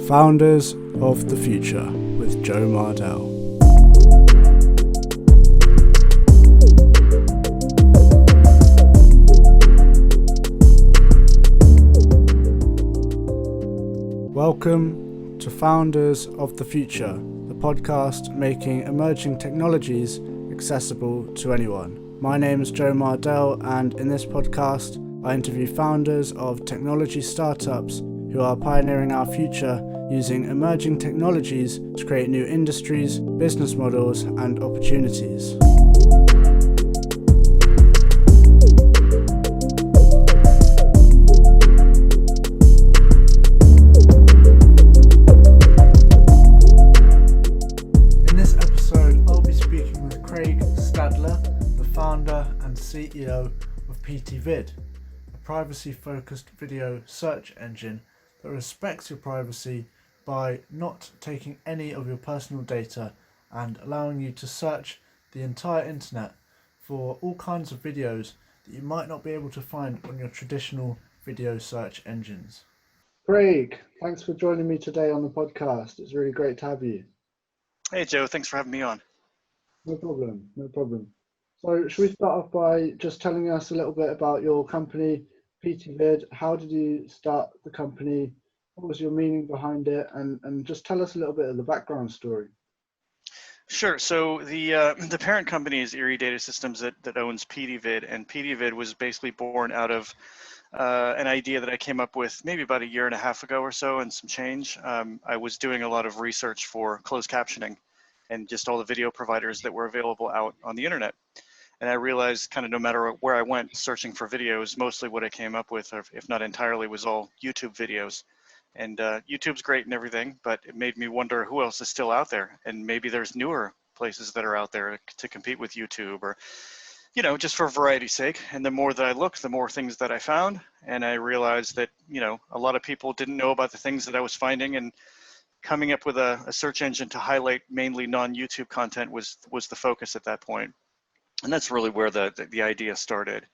Founders of the Future with Joe Mardell. Welcome to Founders of the Future, the podcast making emerging technologies accessible to anyone. My name is Joe Mardell, and in this podcast I interview founders of technology startups who are pioneering our future using emerging technologies to create new industries, business models, and opportunities. In this episode, I'll be speaking with Craig Stadler, the founder and CEO of Petey Vid, a privacy-focused video search engine that respects your privacy by not taking any of your personal data and allowing you to search the entire internet for all kinds of videos that you might not be able to find on your traditional video search engines. Craig, thanks for joining me today on the podcast. It's really great to have you. Hey Joe, thanks for having me on. No problem. So should we start off by just telling us a little bit about your company, Petey Vid? How did you start the company? What was your meaning behind it? And just tell us a little bit of the background story. Sure. So the parent company is Erie Data Systems that owns Petey Vid, and Petey Vid was basically born out of an idea that I came up with maybe about a year and a half ago or so, and some change. I was doing a lot of research for closed captioning and just all the video providers that were available out on the internet. And I realized kind of no matter where I went searching for videos, mostly what I came up with, if not entirely, was all YouTube videos. And YouTube's great and everything, but it made me wonder who else is still out there. And maybe there's newer places that are out there to compete with YouTube, or, you know, just for variety's sake. And the more that I looked, the more things that I found. And I realized that, you know, a lot of people didn't know about the things that I was finding, and coming up with a search engine to highlight mainly non-YouTube content was the focus at that point. And that's really where the idea started,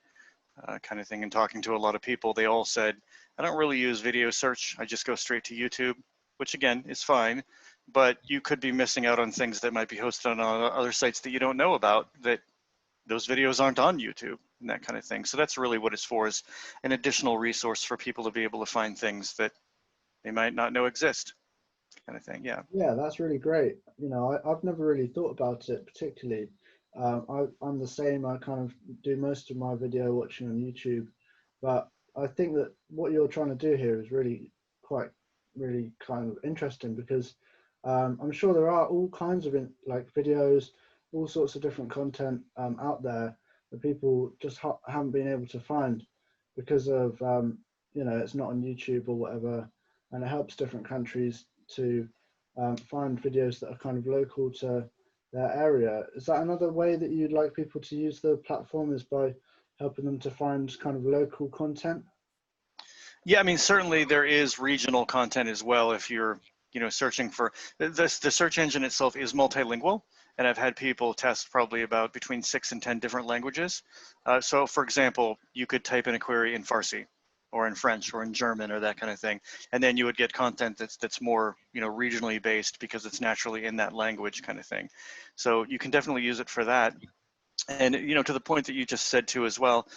kind of thing. And talking to a lot of people, they all said, I don't really use video search. I just go straight to YouTube, which again is fine, but you could be missing out on things that might be hosted on other sites that you don't know about, that those videos aren't on YouTube and that kind of thing. So that's really what it's for, is an additional resource for people to be able to find things that they might not know exist, kind of thing. Yeah, that's really great. You know, I've never really thought about it particularly. I'm the same. I kind of do most of my video watching on YouTube, but I think that what you're trying to do here is really kind of interesting, because I'm sure there are all kinds of like videos, all sorts of different content out there that people just haven't been able to find because of you know, it's not on YouTube or whatever, and it helps different countries to find videos that are kind of local to their area. Is that another way that you'd like people to use the platform, is by helping them to find kind of local content? Yeah, I mean, certainly there is regional content as well. If you're, you know, searching for the search engine itself is multilingual, and I've had people test probably about between 6 and 10 different languages. So for example, you could type in a query in Farsi or in French or in German or that kind of thing, and then you would get content that's more, you know, regionally based, because it's naturally in that language, kind of thing. So you can definitely use it for that. And, you know, to the point that you just said too as well,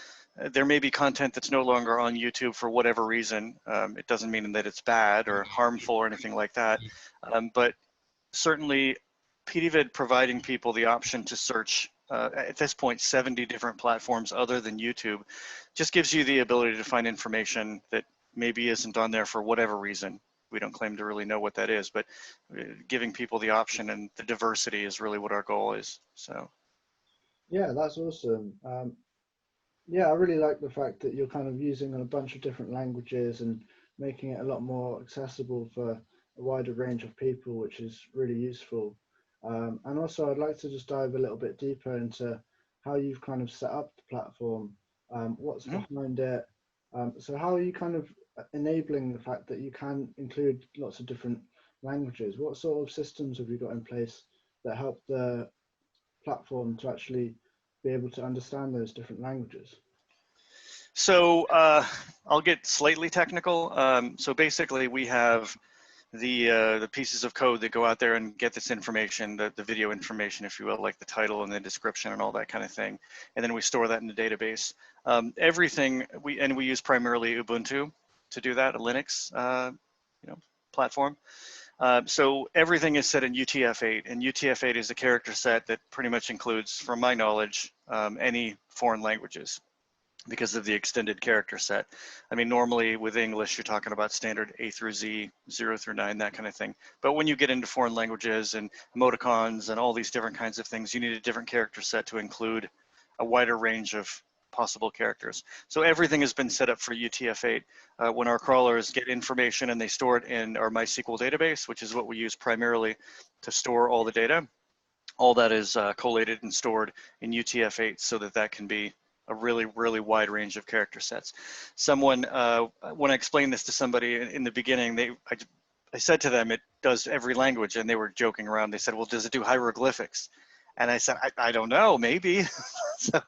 there may be content that's no longer on YouTube for whatever reason. It doesn't mean that it's bad or harmful or anything like that. But certainly Petey Vid providing people the option to search at this point 70 different platforms other than YouTube just gives you the ability to find information that maybe isn't on there for whatever reason. We don't claim to really know what that is, but giving people the option and the diversity is really what our goal is. So Yeah, that's awesome. Yeah, I really like the fact that you're kind of using a bunch of different languages and making it a lot more accessible for a wider range of people, which is really useful. And also, I'd like to just dive a little bit deeper into how you've kind of set up the platform, what's behind it. So how are you kind of enabling the fact that you can include lots of different languages? What sort of systems have you got in place that help the platform to actually be able to understand those different languages? So I'll get slightly technical. So basically we have the pieces of code that go out there and get this information, the video information, if you will, like the title and the description and all that kind of thing. And then we store that in the database. Everything we use primarily Ubuntu to do that, a Linux platform. So everything is set in UTF-8, and UTF-8 is a character set that pretty much includes, from my knowledge, any foreign languages, because of the extended character set. I mean, normally with English, you're talking about standard A through Z, 0 through 9, that kind of thing. But when you get into foreign languages and emoticons and all these different kinds of things, you need a different character set to include a wider range of possible characters. So everything has been set up for UTF-8. When our crawlers get information and they store it in our MySQL database, which is what we use primarily to store all the data, all that is collated and stored in UTF-8 so that can be a really, really wide range of character sets. Someone, when I explained this to somebody in the beginning, I said to them, it does every language, and they were joking around. They said, well, does it do hieroglyphics? And I said, I don't know, maybe. So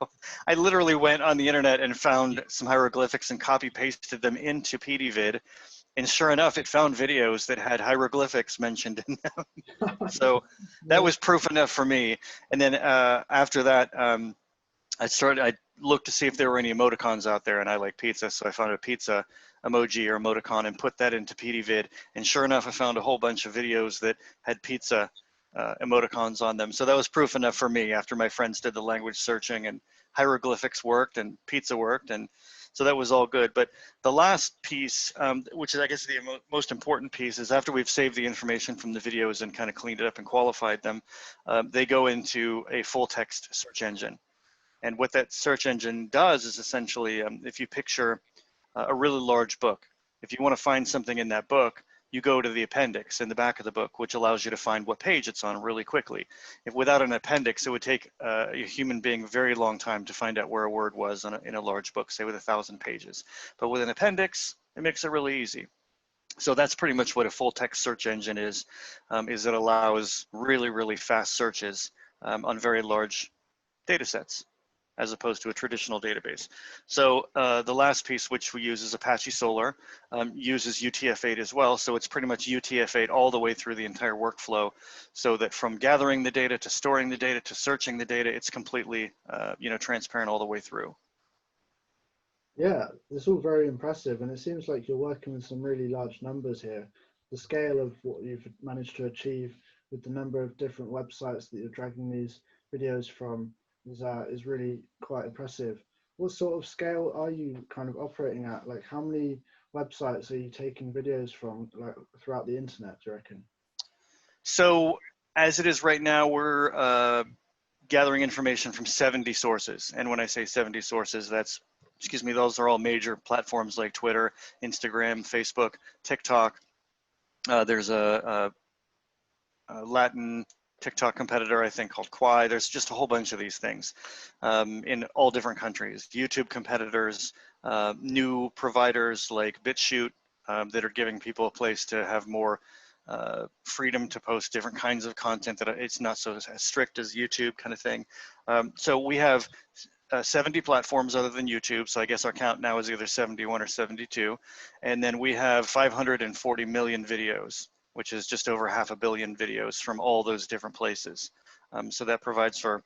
I literally went on the internet and found some hieroglyphics and copy pasted them into Petey Vid. And sure enough, it found videos that had hieroglyphics mentioned in them. So that was proof enough for me. And then after that, I looked to see if there were any emoticons out there, and I like pizza, so I found a pizza emoji or emoticon and put that into Petey Vid. And sure enough, I found a whole bunch of videos that had pizza emoticons on them. So that was proof enough for me after my friends did the language searching, and hieroglyphics worked and pizza worked. And so that was all good. But the last piece, which is I guess the most important piece, is after we've saved the information from the videos and kind of cleaned it up and qualified them, they go into a full text search engine. And what that search engine does is essentially, if you picture a really large book, if you want to find something in that book, you go to the appendix in the back of the book, which allows you to find what page it's on really quickly. If without an appendix, it would take a human being a very long time to find out where a word was in a large book, say with 1,000 pages. But with an appendix, it makes it really easy. So that's pretty much what a full text search engine is it allows really, really fast searches on very large data sets, as opposed to a traditional database. So the last piece, which we use, is Apache Solr, uses UTF-8 as well. So it's pretty much UTF-8 all the way through the entire workflow, so that from gathering the data to storing the data to searching the data, it's completely transparent all the way through. Yeah, it's all very impressive, and it seems like you're working with some really large numbers here. The scale of what you've managed to achieve with the number of different websites that you're dragging these videos from is really quite impressive. What sort of scale are you kind of operating at? Like, how many websites are you taking videos from, like, throughout the internet, do you reckon? So as it is right now, we're gathering information from 70 sources. And when I say 70 sources, that's, those are all major platforms like Twitter, Instagram, Facebook, TikTok. There's a Latin TikTok competitor, I think, called Quai. There's just a whole bunch of these things in all different countries. YouTube competitors, new providers like BitChute that are giving people a place to have more freedom to post different kinds of content, that it's not so as strict as YouTube kind of thing. So we have 70 platforms other than YouTube. So I guess our count now is either 71 or 72. And then we have 540 million videos, which is just over 500 million videos from all those different places. So that provides for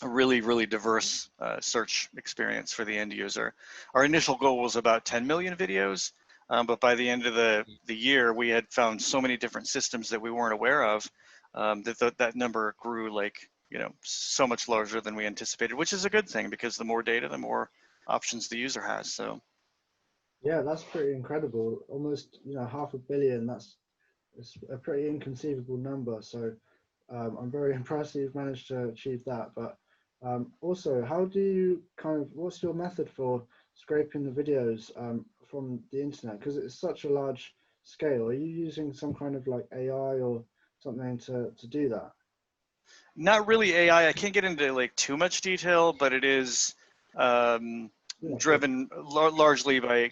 a really, really diverse search experience for the end user. Our initial goal was about 10 million videos, but by the end of the year, we had found so many different systems that we weren't aware of that number grew like, so much larger than we anticipated, which is a good thing, because the more data, the more options the user has. So yeah, that's pretty incredible. Almost 500 million. It's a pretty inconceivable number. So I'm very impressed you've managed to achieve that. But also, how do you what's your method for scraping the videos from the internet? Because it's such a large scale. Are you using some kind of like AI or something to do that? not really AI. I can't get into like too much detail, but it is driven largely by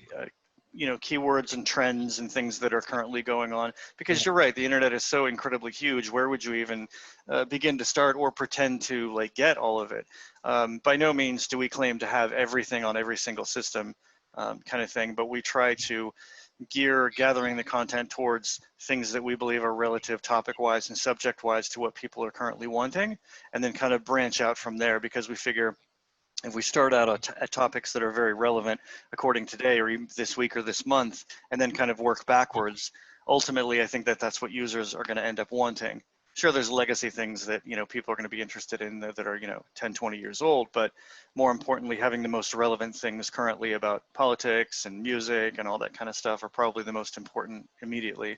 keywords and trends and things that are currently going on. Because you're right, the internet is so incredibly huge. Where would you even begin to start or pretend to like get all of it? By no means do we claim to have everything on every single system, kind of thing, but we try to gear gathering the content towards things that we believe are relative topic-wise and subject-wise to what people are currently wanting, and then kind of branch out from there, because we figure if we start out at topics that are very relevant according to today or even this week or this month, and then kind of work backwards, ultimately I think that that's what users are going to end up wanting. Sure, there's legacy things that, you know, people are going to be interested in that are, you know, 10, 20 years old, but more importantly, having the most relevant things currently about politics and music and all that kind of stuff are probably the most important immediately.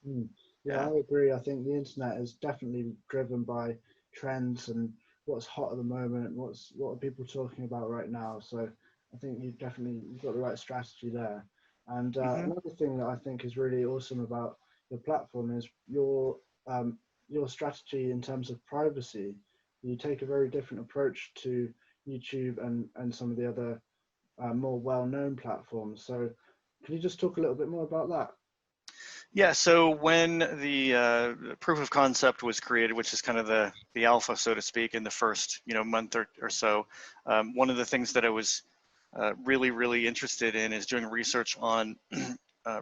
Mm. Yeah, Yeah. I agree. I think the internet is definitely driven by trends and what's hot at the moment, what are people talking about right now. So I think you've got the right strategy there. And Mm-hmm. another thing that I think is really awesome about your platform is your strategy in terms of privacy. You take a very different approach to YouTube and some of the other more well-known platforms. So can you just talk a little bit more about that? Yeah, so when the proof of concept was created, which is kind of the alpha, so to speak, in the first, you know, month or so, one of the things that I was really, really interested in is doing research on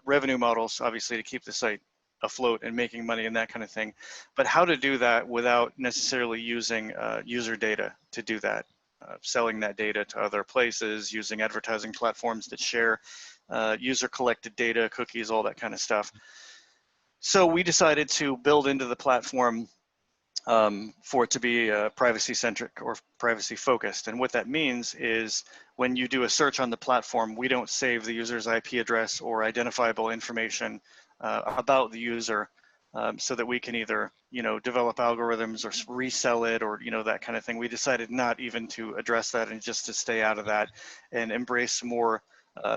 revenue models, obviously to keep the site afloat and making money and that kind of thing, but how to do that without necessarily using user data to do that. Selling that data to other places, using advertising platforms that share user collected data, cookies, all that kind of stuff. So we decided to build into the platform for it to be privacy centric or privacy focused. And what that means is when you do a search on the platform, we don't save the user's IP address or identifiable information about the user, so that we can either, you know, develop algorithms or resell it or, you know, that kind of thing. We decided not even to address that and just to stay out of that and embrace more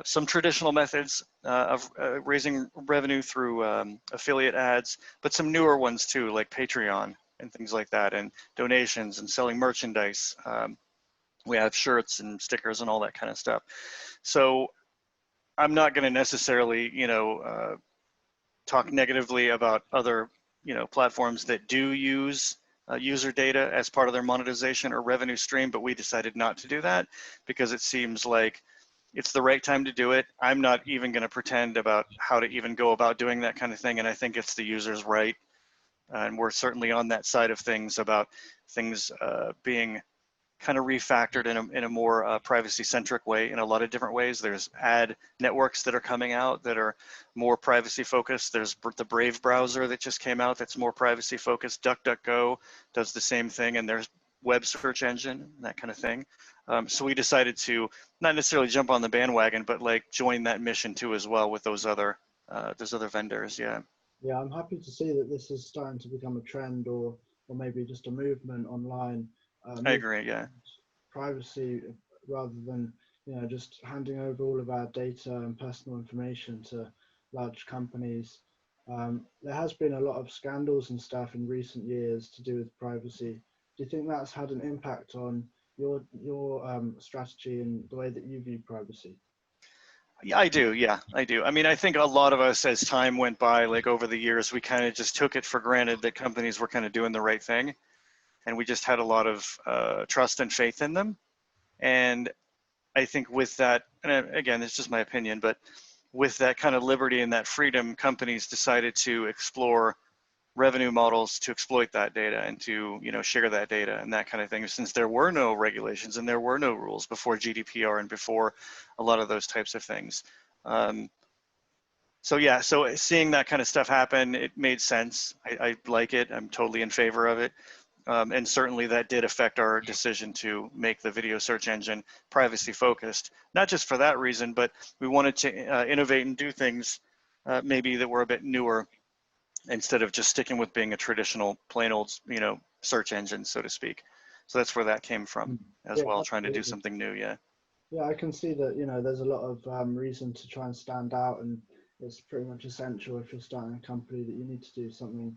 some traditional methods of raising revenue through affiliate ads, but some newer ones too, like Patreon and things like that, and donations and selling merchandise. We have shirts and stickers and all that kind of stuff. So I'm not going to necessarily, you know, talk negatively about other, you know, platforms that do use user data as part of their monetization or revenue stream, but we decided not to do that because it seems like it's the right time to do it. I'm not even going to pretend about how to even go about doing that kind of thing, and I think it's the user's right. And we're certainly on that side of things about things being kind of refactored in a more privacy-centric way in a lot of different ways. There's ad networks that are coming out that are more privacy-focused. There's the Brave browser that just came out that's more privacy-focused. DuckDuckGo does the same thing, and there's web search engine, that kind of thing. So we decided to not necessarily jump on the bandwagon, but like join that mission too as well with those other vendors. Yeah. Yeah, I'm happy to see that this is starting to become a trend or maybe just a movement online. I Moving agree. Yeah. privacy rather than, you know, just handing over all of our data and personal information to large companies. There has been a lot of scandals and stuff in recent years to do with privacy. Do you think that's had an impact on your strategy and the way that you view privacy? Yeah, I do. Yeah, I do. I mean, I think a lot of us, as time went by, like over the years, we kind of just took it for granted that companies were kind of doing the right thing, and we just had a lot of trust and faith in them. And I think with that, and again, it's just my opinion, but with that kind of liberty and that freedom, companies decided to explore revenue models to exploit that data and to, you know, share that data and that kind of thing, since there were no regulations and there were no rules before GDPR and before a lot of those types of things. So yeah, so seeing that kind of stuff happen, it made sense. I like it. I'm totally in favor of it. And certainly that did affect our decision to make the video search engine privacy focused, not just for that reason, but we wanted to innovate and do things maybe that were a bit newer, instead of just sticking with being a traditional plain old, you know, search engine, so to speak. So that's where that came from as Yeah, well, trying to do absolutely. something new. Yeah. Yeah, I can see that, you know, there's a lot of reason to try and stand out, and it's pretty much essential if you're starting a company that you need to do something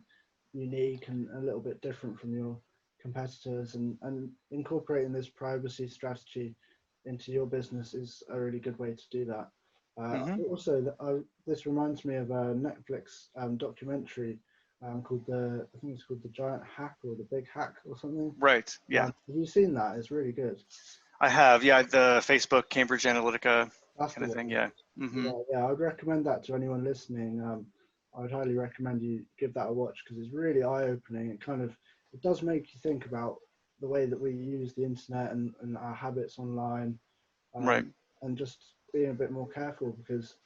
unique and a little bit different from your competitors, and incorporating this privacy strategy into your business is a really good way to do that. Mm-hmm. Also, this reminds me of a Netflix documentary called I think it's called The Giant Hack or The Big Hack or something. Right. Yeah. Have you seen that? It's really good. I have. Yeah. The Facebook Cambridge Analytica. That's kind the of thing. one. Yeah. Hmm. Yeah, I'd recommend that to anyone listening. I'd highly recommend you give that a watch because it's really eye-opening. It does make you think about the way that we use the internet and our habits online, Right. and just being a bit more careful because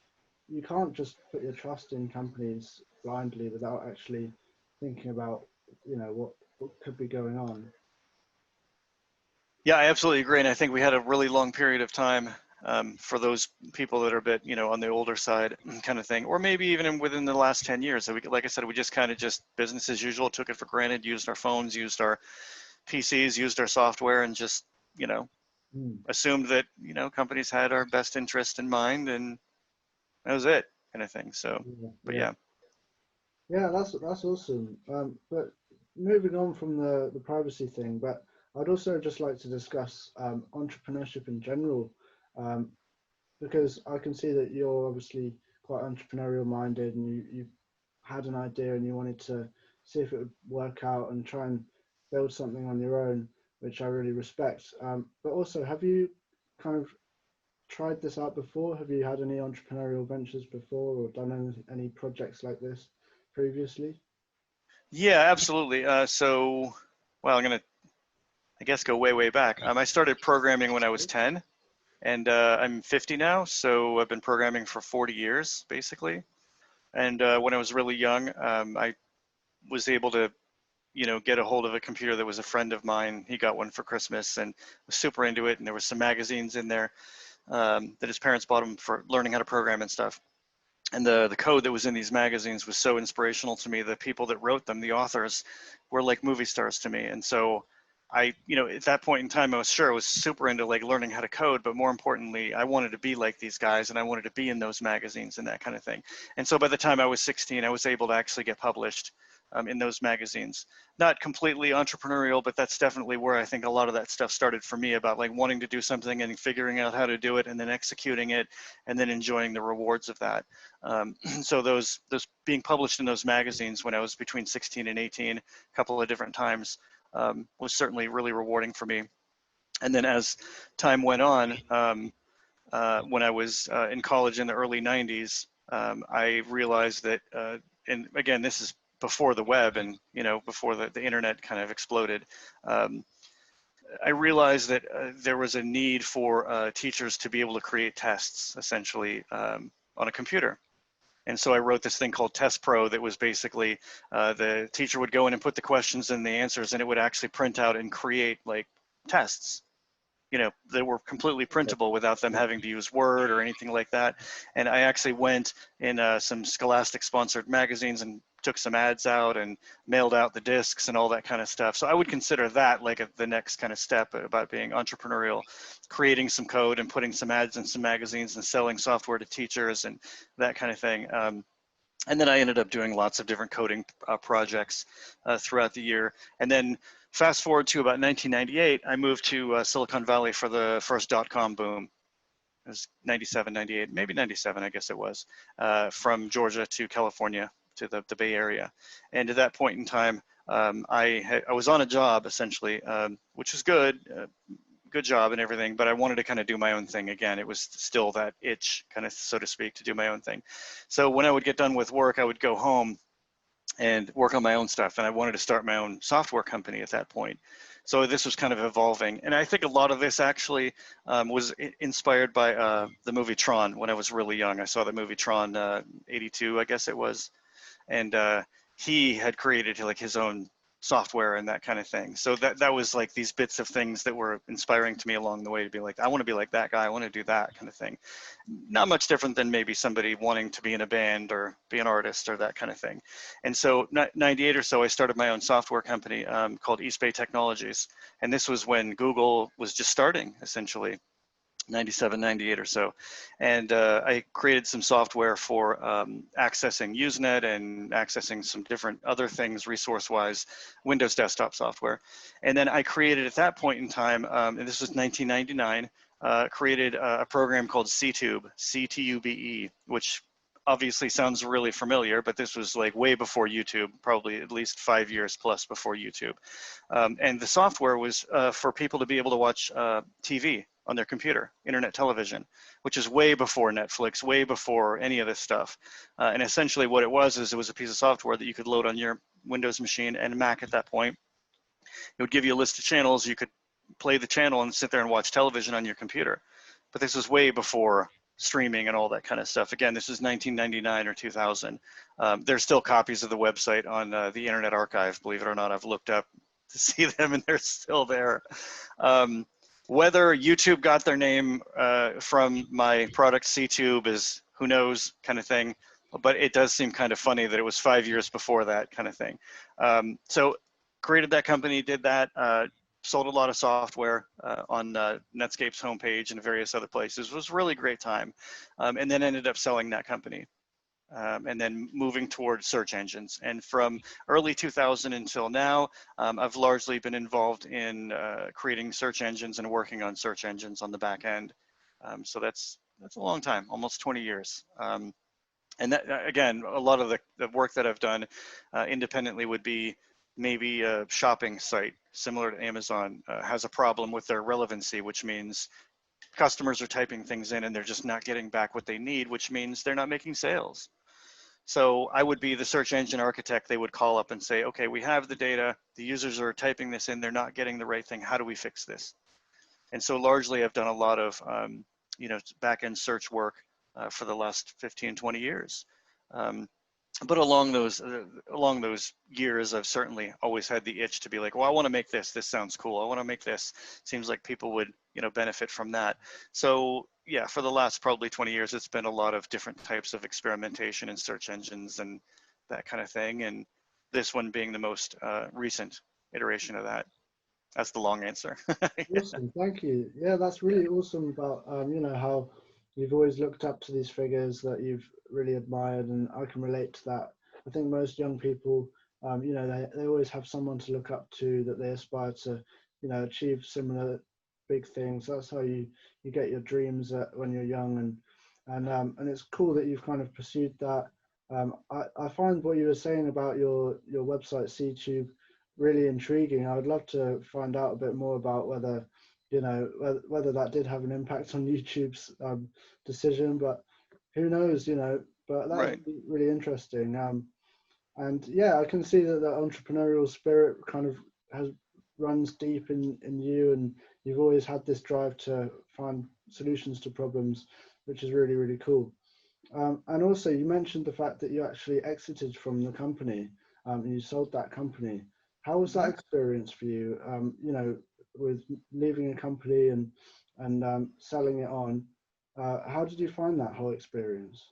you can't just put your trust in companies blindly without actually thinking about, what could be going on. Yeah, I absolutely agree. And I think we had a really long period of time for those people that are a bit, on the older side kind of thing, or maybe even within the last 10 years. So we, like I said, we just kind of just business as usual, took it for granted, used our phones, used our PCs, used our software, and just, Mm. assumed that, companies had our best interest in mind, and that was it kind of thing. So, Yeah, but yeah, yeah. yeah. That's awesome. But moving on from the privacy thing, but I'd also just like to discuss entrepreneurship in general, um, because I can see that you're obviously quite entrepreneurial minded, and you had an idea and you wanted to see if it would work out and try and build something on your own, which I really respect. But also, have you kind of tried this out before? Have you had any entrepreneurial ventures before or done any projects like this previously? Yeah, absolutely. So, well, I'm going to, I guess, go way, way back. I started programming when I was 10, and I'm 50 now. So I've been programming for 40 years, basically. And when I was really young, I was able to, get a hold of a computer that was a friend of mine. He got one for Christmas and was super into it. And there was some magazines in there that his parents bought him for learning how to program and stuff. And the code that was in these magazines was so inspirational to me. The people that wrote them, the authors, were like movie stars to me. And so I, at that point in time, I was super into like learning how to code, but more importantly, I wanted to be like these guys and I wanted to be in those magazines and that kind of thing. And so by the time I was 16, I was able to actually get published in those magazines. Not completely entrepreneurial, but that's definitely where I think a lot of that stuff started for me, about like wanting to do something and figuring out how to do it and then executing it and then enjoying the rewards of that. So those being published in those magazines when I was between 16 and 18, a couple of different times, was certainly really rewarding for me. And then as time went on, when I was in college in the early 90s, I realized that, and again, this is before the web and, before the internet kind of exploded. Um, I realized that there was a need for teachers to be able to create tests essentially on a computer. And so I wrote this thing called Test Pro that was basically the teacher would go in and put the questions and the answers, and it would actually print out and create like tests, that were completely Okay. printable without them having to use Word or anything like that. And I actually went in some Scholastic sponsored magazines and took some ads out and mailed out the discs and all that kind of stuff. So I would consider that like the next kind of step about being entrepreneurial, creating some code and putting some ads in some magazines and selling software to teachers and that kind of thing. And then I ended up doing lots of different coding projects throughout the year. And then fast forward to about 1998, I moved to Silicon Valley for the first dot-com boom. It was 97, 98, maybe 97, I guess it was, from Georgia to California to the Bay Area. And at that point in time, I was on a job essentially, which was good job and everything, but I wanted to kind of do my own thing again. It was still that itch, kind of, so to speak, to do my own thing. So when I would get done with work, I would go home and work on my own stuff. And I wanted to start my own software company at that point. So this was kind of evolving. And I think a lot of this actually was inspired by the movie Tron when I was really young. I saw the movie Tron 82, I guess it was. And he had created like his own software and that kind of thing. So that was like these bits of things that were inspiring to me along the way to be like, I want to be like that guy. I want to do that kind of thing. Not much different than maybe somebody wanting to be in a band or be an artist or that kind of thing. And so 98 or so, I started my own software company called East Bay Technologies. And this was when Google was just starting essentially. 97, 98 or so. And I created some software for accessing Usenet and accessing some different other things resource-wise, Windows desktop software. And then I created at that point in time, and this was 1999, created a program called CTube, C-T-U-B-E, which obviously sounds really familiar, but this was like way before YouTube, probably at least 5 years plus before YouTube. And the software was for people to be able to watch TV on their computer, internet television, which is way before Netflix, way before any of this stuff. And essentially what it was is it was a piece of software that you could load on your Windows machine and Mac at that point. It would give you a list of channels. You could play the channel and sit there and watch television on your computer. But this was way before streaming and all that kind of stuff. Again, this is 1999 or 2000. There's still copies of the website on the Internet Archive, believe it or not. I've looked up to see them and they're still there. Whether YouTube got their name from my product CTube is who knows kind of thing, but it does seem kind of funny that it was 5 years before that kind of thing. So created that company, did that, sold a lot of software on Netscape's homepage and various other places. It was a really great time. And then ended up selling that company. And then moving towards search engines. And from early 2000 until now, I've largely been involved in creating search engines and working on search engines on the back end. So that's a long time, almost 20 years. And that, again, a lot of the work that I've done independently would be maybe a shopping site similar to Amazon has a problem with their relevancy, which means customers are typing things in and they're just not getting back what they need, which means they're not making sales. So I would be the search engine architect. They would call up and say, okay, we have the data. The users are typing this in. They're not getting the right thing. How do we fix this? And so largely I've done a lot of, back-end search work for the last 15, 20 years. But along those years, I've certainly always had the itch to be like, well, I want to make this. This sounds cool. I want to make this. Seems like people would, benefit from that. So yeah, for the last probably 20 years, it's been a lot of different types of experimentation in search engines and that kind of thing. And this one being the most recent iteration of that. That's the long answer. Awesome, thank you. Yeah, that's really awesome about how you've always looked up to these figures that you've really admired, and I can relate to that. I think most young people, they always have someone to look up to that they aspire to, achieve similar big things. That's how you get your dreams when you're young, and it's cool that you've kind of pursued that. I find what you were saying about your website CTube really intriguing. I would love to find out a bit more about whether whether that did have an impact on YouTube's decision, but who knows, but that's Right. really interesting. And yeah, I can see that the entrepreneurial spirit kind of runs deep in you, and you've always had this drive to find solutions to problems, which is really, really cool. And also you mentioned the fact that you actually exited from the company, and you sold that company. How was that experience for you? With leaving a company and selling it on, how did you find that whole experience?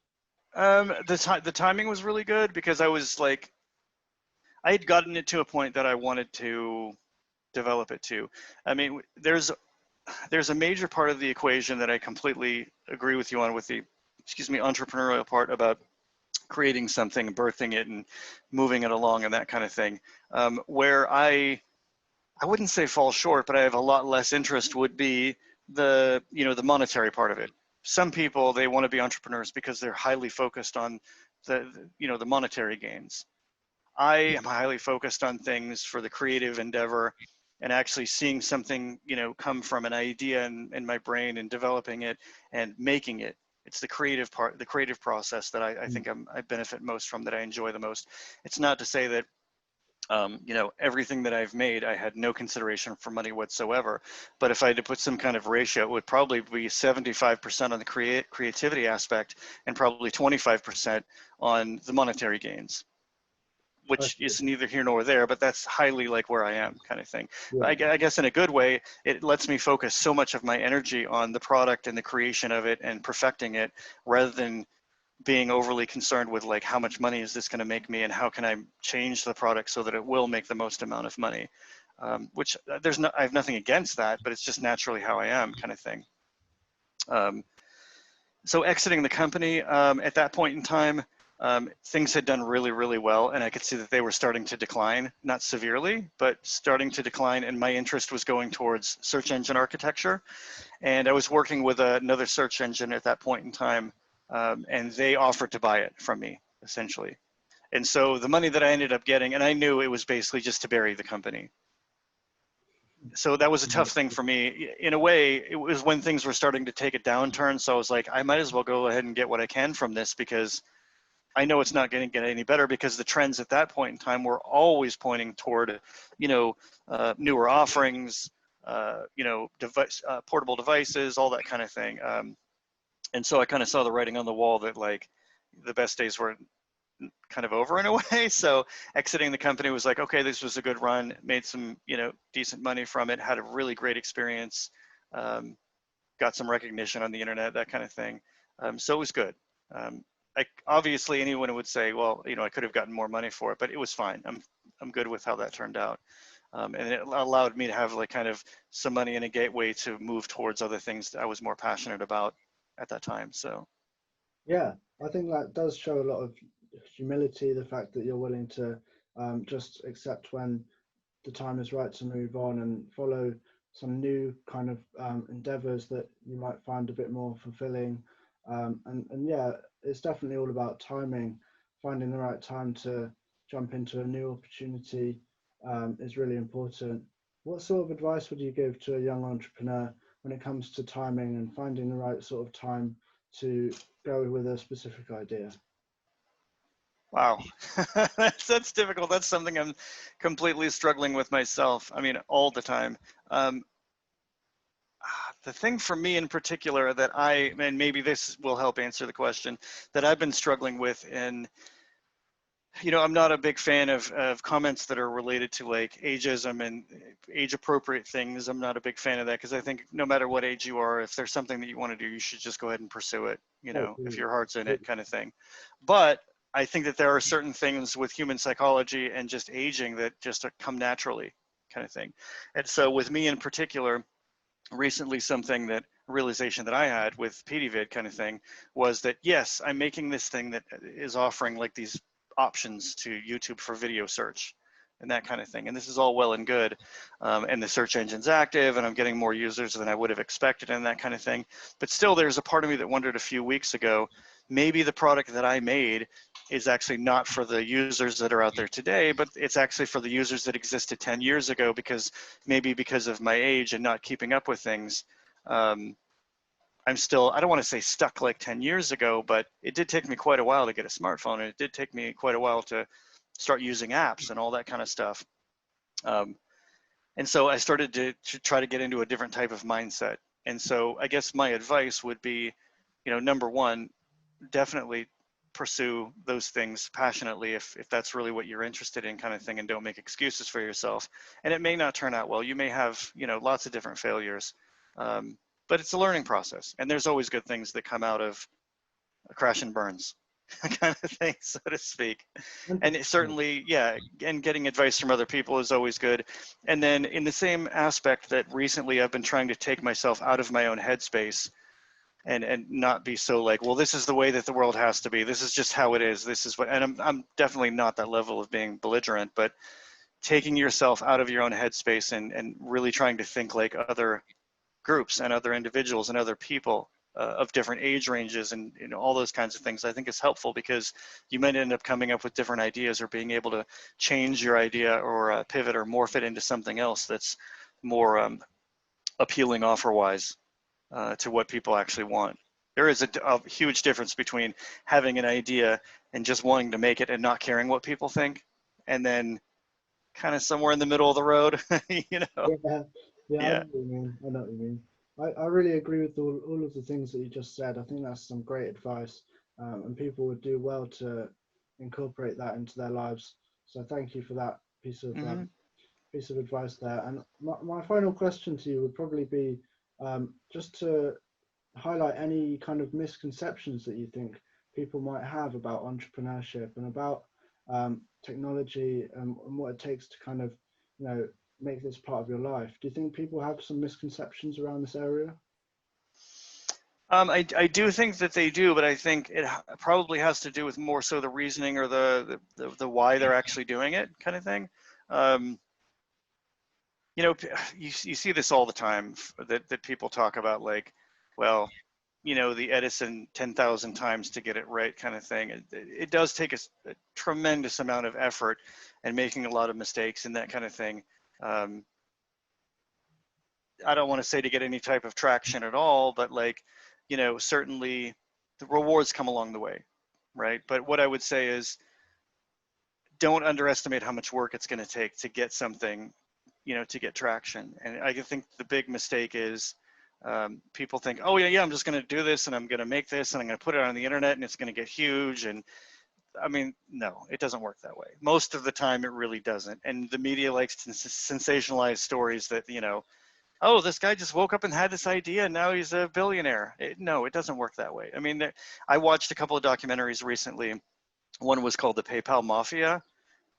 The timing was really good because I was like, I had gotten it to a point that I wanted to develop it to. I mean, there's a major part of the equation that I completely agree with you on with the, entrepreneurial part about creating something, birthing it and moving it along and that kind of thing. Where I wouldn't say fall short, but I have a lot less interest would be the monetary part of it. Some people, they want to be entrepreneurs because they're highly focused on the monetary gains. I am highly focused on things for the creative endeavor and actually seeing something, come from an idea in my brain and developing it and making it. It's the creative part, the creative process that I think I benefit most from, that I enjoy the most. It's not to say that, everything that I've made, I had no consideration for money whatsoever. But if I had to put some kind of ratio, it would probably be 75% on the creativity aspect and probably 25% on the monetary gains, which is neither here nor there, but that's highly like where I am kind of thing. Yeah. I guess in a good way, it lets me focus so much of my energy on the product and the creation of it and perfecting it, rather than being overly concerned with like, how much money is this going to make me and how can I change the product so that it will make the most amount of money, which I have nothing against that, but it's just naturally how I am kind of thing. So exiting the company, at that point in time, things had done really, really well, and I could see that they were starting to decline, not severely, but starting to decline, and my interest was going towards search engine architecture. And I was working with another search engine at that point in time, and they offered to buy it from me, essentially. And so the money that I ended up getting, and I knew it was basically just to bury the company. So that was a tough thing for me. In a way, it was when things were starting to take a downturn. So I was like, I might as well go ahead and get what I can from this, because I know it's not going to get any better, because the trends at that point in time were always pointing toward, newer offerings, portable devices, all that kind of thing. And so I kind of saw the writing on the wall that like the best days were kind of over in a way. So exiting the company was like, okay, this was a good run, made some, decent money from it, had a really great experience, got some recognition on the internet, that kind of thing. So it was good. Obviously anyone would say, well, I could have gotten more money for it, but it was fine. I'm good with how that turned out. And it allowed me to have like kind of some money and a gateway to move towards other things that I was more passionate about at that time. So Yeah, I think that does show a lot of humility, the fact that you're willing to just accept when the time is right to move on and follow some new kind of endeavors that you might find a bit more fulfilling. And yeah, it's definitely all about timing. Finding the right time to jump into a new opportunity is really important. What sort of advice would you give to a young entrepreneur when it comes to timing and finding the right sort of time to go with a specific idea? wow, that's difficult. That's something I'm completely struggling with myself. I mean, all the time. The thing for me in particular that and maybe this will help answer the question, that I've been struggling with, and I'm not a big fan of comments that are related to like ageism and age appropriate things. I'm not a big fan of that, because I think no matter what age you are, if there's something that you want to do, you should just go ahead and pursue it, if your heart's in it, kind of thing. But I think that there are certain things with human psychology and just aging that just come naturally, kind of thing. And so with me in particular, recently realization that I had with Petey Vid kind of thing was that, yes, I'm making this thing that is offering like these options to YouTube for video search and that kind of thing. And this is all well and good. And the search engine's active and I'm getting more users than I would have expected and that kind of thing. But still, there's a part of me that wondered a few weeks ago, maybe the product that I made is actually not for the users that are out there today, but it's actually for the users that existed 10 years ago, because maybe because of my age and not keeping up with things, I'm still, I don't want to say stuck like 10 years ago, but it did take me quite a while to get a smartphone, and it did take me quite a while to start using apps and all that kind of stuff. And so I started to try to get into a different type of mindset. And so I guess my advice would be, number one, definitely pursue those things passionately if that's really what you're interested in, kind of thing, and don't make excuses for yourself. And it may not turn out well. You may have, lots of different failures, but it's a learning process. And there's always good things that come out of a crash and burns kind of thing, so to speak. And it certainly, yeah, and getting advice from other people is always good. And then in the same aspect, that recently I've been trying to take myself out of my own headspace and not be so like, well, this is the way that the world has to be. This is just how it is. This is what, and I'm definitely not that level of being belligerent, but taking yourself out of your own headspace and really trying to think like other groups and other individuals and other people of different age ranges and all those kinds of things, I think is helpful, because you might end up coming up with different ideas or being able to change your idea or pivot or morph it into something else that's more appealing offer-wise to what people actually want. There is a huge difference between having an idea and just wanting to make it and not caring what people think, and then kind of somewhere in the middle of the road, Yeah, yeah, I Yeah. know what you mean. I know what you mean. I really agree with all of the things that you just said. I think that's some great advice, and people would do well to incorporate that into their lives. So thank you for that Mm-hmm. piece of advice there. And my final question to you would probably be just to highlight any kind of misconceptions that you think people might have about entrepreneurship and about technology and what it takes to kind of, make this part of your life. Do you think people have some misconceptions around this area? I do think that they do, but I think it probably has to do with more so the reasoning or the why they're actually doing it, kind of thing. Um, you see this all the time, that people talk about, like, well, the Edison 10,000 times to get it right, kind of thing. It does take a tremendous amount of effort and making a lot of mistakes and that kind of thing. I don't want to say to get any type of traction at all, but like, you know, certainly the rewards come along the way, right? But what I would say is, don't underestimate how much work it's going to take to get something, you know, to get traction. And I think the big mistake is people think, oh yeah, I'm just going to do this and I'm going to make this and I'm going to put it on the internet and it's going to get huge. And I mean, no, it doesn't work that way. Most of the time it really doesn't. And the media likes to sensationalize stories that, you know, oh, this guy just woke up and had this idea and now he's a billionaire. No, it doesn't work that way. I mean, I watched a couple of documentaries recently. One was called The PayPal Mafia,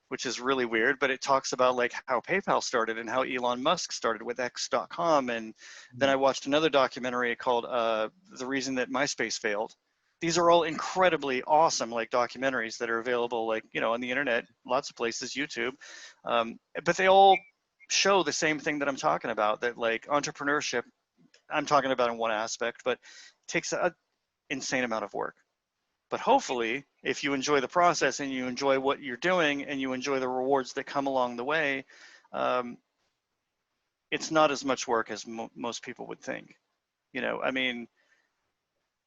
which is really weird, but it talks about like how PayPal started and how Elon Musk started with X.com. And then I watched another documentary called The Reason That MySpace Failed. These are all incredibly awesome like documentaries that are available like, you know, on the internet, lots of places, YouTube. But they all show the same thing that I'm talking about, that like entrepreneurship, I'm talking about in one aspect, but takes an insane amount of work. But hopefully, if you enjoy the process and you enjoy what you're doing and you enjoy the rewards that come along the way, it's not as much work as most people would think. You know, I mean,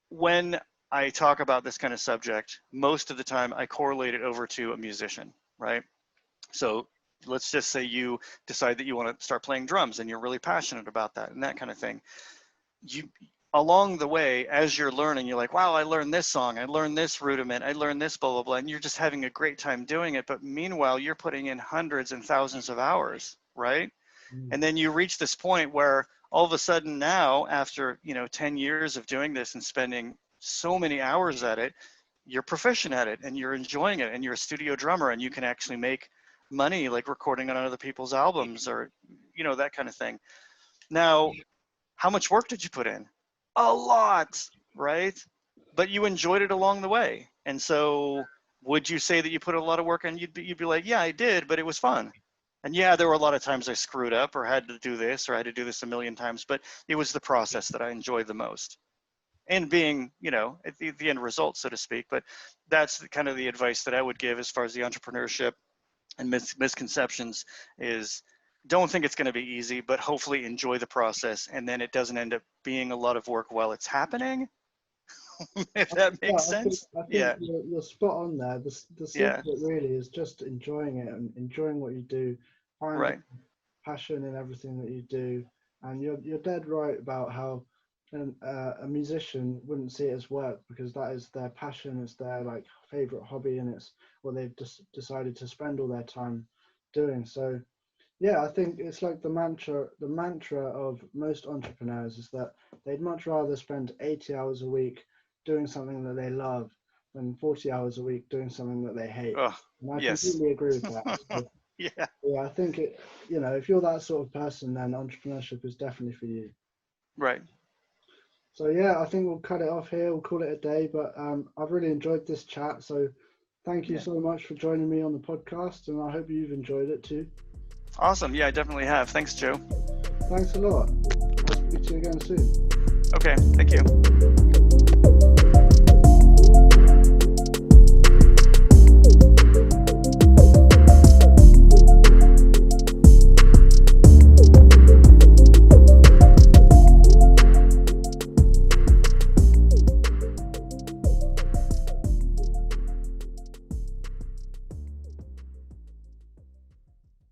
when I talk about this kind of subject, most of the time I correlate it over to a musician, right? So let's just say you decide that you want to start playing drums and you're really passionate about that and that kind of thing. Along the way, as you're learning, you're like, wow, I learned this song, I learned this rudiment, I learned this, blah, blah, blah, and you're just having a great time doing it. But meanwhile, you're putting in hundreds and thousands of hours, right? And then you reach this point where all of a sudden now, after, you know, 10 years of doing this and spending so many hours at it, you're proficient at it and you're enjoying it and you're a studio drummer and you can actually make money like recording on other people's albums or, you know, that kind of thing. Now, how much work did you put in? A lot, right? But you enjoyed it along the way. And so would you say that you put a lot of work in? You'd be like, yeah, I did, but it was fun. And yeah, there were a lot of times I screwed up or had to do this or I had to do this a million times, but it was the process that I enjoyed the most. And being, you know, at the end result, so to speak. But that's kind of the advice that I would give as far as the entrepreneurship and misconceptions is, don't think it's going to be easy, but hopefully enjoy the process. And then it doesn't end up being a lot of work while it's happening. If that makes sense. I think you're spot on there. The secret really is just enjoying it and enjoying what you do. Find passion in everything that you do. And you're dead right about how a musician wouldn't see it as work because that is their passion, it's their like favorite hobby, and it's what they've just decided to spend all their time doing. So yeah, I think it's like the mantra of most entrepreneurs is that they'd much rather spend 80 hours a week doing something that they love than 40 hours a week doing something that they hate. And I completely agree with that. So, yeah, I think it, you know, if you're that sort of person, then entrepreneurship is definitely for you. Right. So yeah, I think we'll cut it off here. We'll call it a day, but I've really enjoyed this chat. So thank you so much for joining me on the podcast, and I hope you've enjoyed it too. Awesome. Yeah, I definitely have. Thanks, Joe. Thanks a lot. I'll speak to you again soon. Okay. Thank you.